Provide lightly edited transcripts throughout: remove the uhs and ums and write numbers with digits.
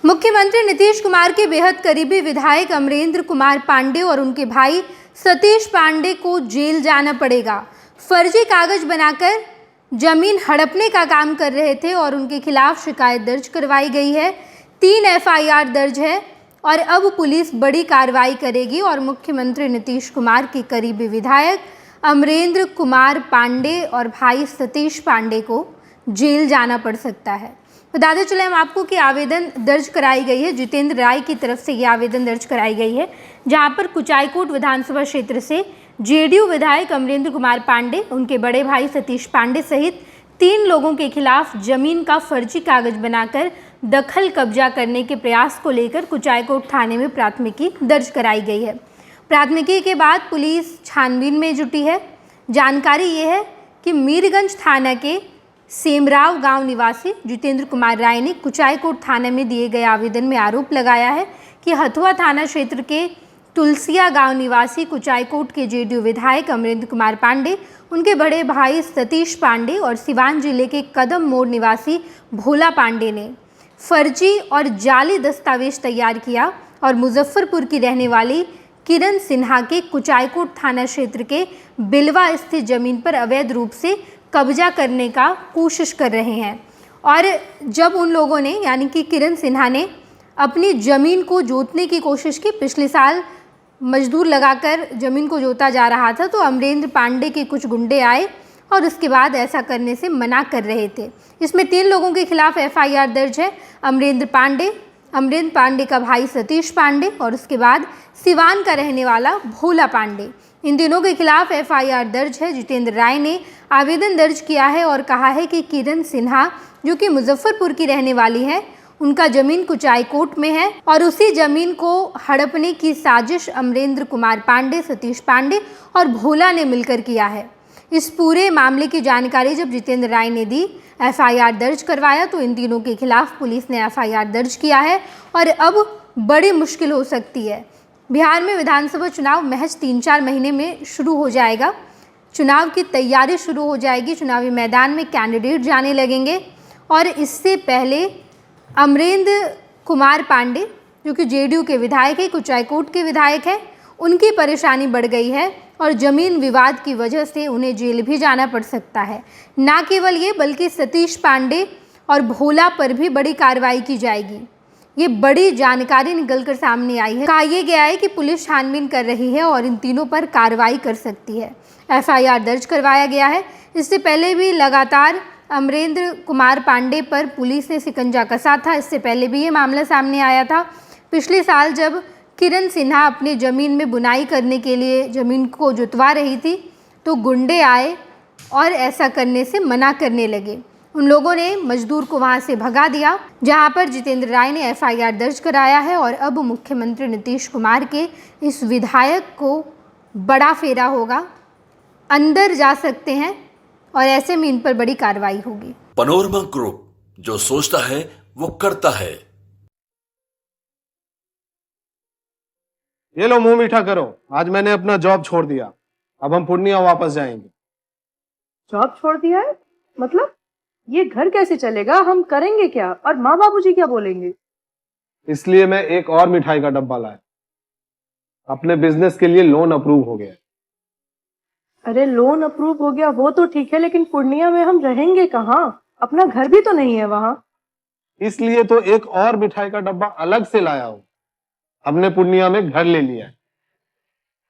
मुख्यमंत्री नीतीश कुमार के बेहद करीबी विधायक अमरेंद्र कुमार पांडे और उनके भाई सतीश पांडे को जेल जाना पड़ेगा। फर्जी कागज बनाकर जमीन हड़पने का काम कर रहे थे और उनके खिलाफ शिकायत दर्ज करवाई गई है। 3 एफआईआर दर्ज है और अब पुलिस बड़ी कार्रवाई करेगी और मुख्यमंत्री नीतीश कुमार के करीबी विधायक अमरेंद्र कुमार पांडे और भाई सतीश पांडे को जेल जाना पड़ सकता है। बताते चले हम आपको कि आवेदन दर्ज कराई गई है, जितेंद्र राय की तरफ से ये आवेदन दर्ज कराई गई है, जहां पर कुचायकोट विधानसभा क्षेत्र से जेडीयू विधायक अमरेंद्र कुमार पांडे, उनके बड़े भाई सतीश पांडे सहित 3 लोगों के खिलाफ जमीन का फर्जी कागज बनाकर दखल कब्जा करने के प्रयास को लेकर कुचायकोट थाने में प्राथमिकी दर्ज कराई गई है। प्राथमिकी के बाद पुलिस छानबीन में जुटी है। जानकारी ये है कि मीरगंज थाना के सेमराव गांव निवासी जितेंद्र कुमार राय ने कुचायकोट थाने में दिए गए आवेदन में आरोप लगाया है कि हथुआ थाना क्षेत्र के तुलसिया गांव निवासी कुचायकोट के जेडीयू विधायक अमरेंद्र कुमार पांडे, उनके बड़े भाई सतीश पांडे और सिवान जिले के कदम मोड़ निवासी भोला पांडे ने फर्जी और जाली दस्तावेज तैयार किया और मुजफ्फरपुर की रहने वाली किरण सिन्हा के कुचायकोट थाना क्षेत्र के बिलवा स्थित जमीन पर अवैध रूप से कब्जा करने का कोशिश कर रहे हैं। और जब उन लोगों ने यानी कि किरण सिन्हा ने अपनी ज़मीन को जोतने की कोशिश की, पिछले साल मजदूर लगाकर ज़मीन को जोता जा रहा था, तो अमरेंद्र पांडे के कुछ गुंडे आए और उसके बाद ऐसा करने से मना कर रहे थे। इसमें 3 लोगों के खिलाफ एफआईआर दर्ज है। अमरेंद्र पांडे का भाई सतीश पांडे और उसके बाद सिवान का रहने वाला भोला पांडे, इन तीनों के खिलाफ एफआईआर दर्ज है। जितेंद्र राय ने आवेदन दर्ज किया है और कहा है कि किरण सिन्हा, जो कि मुजफ्फरपुर की रहने वाली है, उनका जमीन कुचायकोट में है और उसी जमीन को हड़पने की साजिश अमरेंद्र कुमार पांडे, सतीश पांडे और भोला ने मिलकर किया है। इस पूरे मामले की जानकारी जब जितेंद्र राय ने दी, एफआईआर दर्ज करवाया, तो इन तीनों के खिलाफ पुलिस ने एफआईआर दर्ज किया है और अब बड़ी मुश्किल हो सकती है। बिहार में विधानसभा चुनाव महज 3-4 महीने में शुरू हो जाएगा। चुनाव की तैयारी शुरू हो जाएगी, चुनावी मैदान में कैंडिडेट जाने लगेंगे और इससे पहले अमरेंद्र कुमार पांडे, जो कि जेडीयू के विधायक है, कुचायकोट के विधायक है, उनकी परेशानी बढ़ गई है और ज़मीन विवाद की वजह से उन्हें जेल भी जाना पड़ सकता है। ना केवल ये, बल्कि सतीश पांडे और भोला पर भी बड़ी कार्रवाई की जाएगी। ये बड़ी जानकारी निकलकर सामने आई है। कहा यह गया है कि पुलिस छानबीन कर रही है और इन तीनों पर कार्रवाई कर सकती है। एफआईआर दर्ज करवाया गया है। इससे पहले भी लगातार अमरेंद्र कुमार पांडे पर पुलिस ने शिकंजा कसा था। इससे पहले भी ये मामला सामने आया था। पिछले साल जब किरण सिन्हा अपनी ज़मीन में बुनाई करने के लिए ज़मीन को जुतवा रही थी, तो गुंडे आए और ऐसा करने से मना करने लगे। उन लोगों ने मजदूर को वहां से भगा दिया, जहां पर जितेंद्र राय ने एफआईआर दर्ज कराया है और अब मुख्यमंत्री नीतीश कुमार के इस विधायक को बड़ा फेरा होगा, अंदर जा सकते हैं और ऐसे में इन पर बड़ी कार्रवाई होगी। पैनोरमा ग्रुप, जो सोचता है वो करता है। ये लो, मुंह मीठा करो। आज मैंने अपना जॉब छोड़ दिया, अब हम पूर्णिया वापस जाएंगे। जॉब छोड़ दिया है? मतलब ये घर कैसे चलेगा? हम करेंगे क्या? और माँ बाबूजी क्या बोलेंगे? इसलिए मैं एक और मिठाई का डब्बा लाया। अपने बिजनेस के लिए लोन अप्रूव हो गया। अरे लोन अप्रूव हो गया वो तो ठीक है, लेकिन पूर्णिया में हम रहेंगे कहाँ? अपना घर भी तो नहीं है वहाँ। इसलिए तो एक और मिठाई का डब्बा अलग से लाया हूँ। हमने पूर्णिया में घर ले लिया है,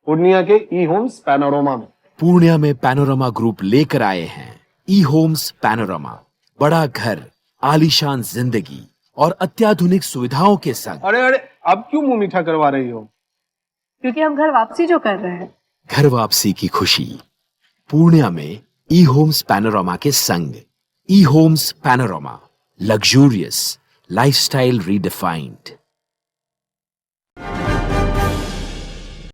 पूर्णिया के ई होम्स पैनोरमा में। पूर्णिया में पैनोरमा ग्रुप लेकर आए हैं ई होम्स पैनोरमा। बड़ा घर, आलीशान जिंदगी और अत्याधुनिक सुविधाओं के संग। अरे अब क्यों मुंह मीठा करवा रही हो? क्योंकि हम घर वापसी जो कर रहे हैं। घर वापसी की खुशी पूर्णिया में ई होम्स पैनोरमा के संग। E homes panorama, luxurious lifestyle redefined.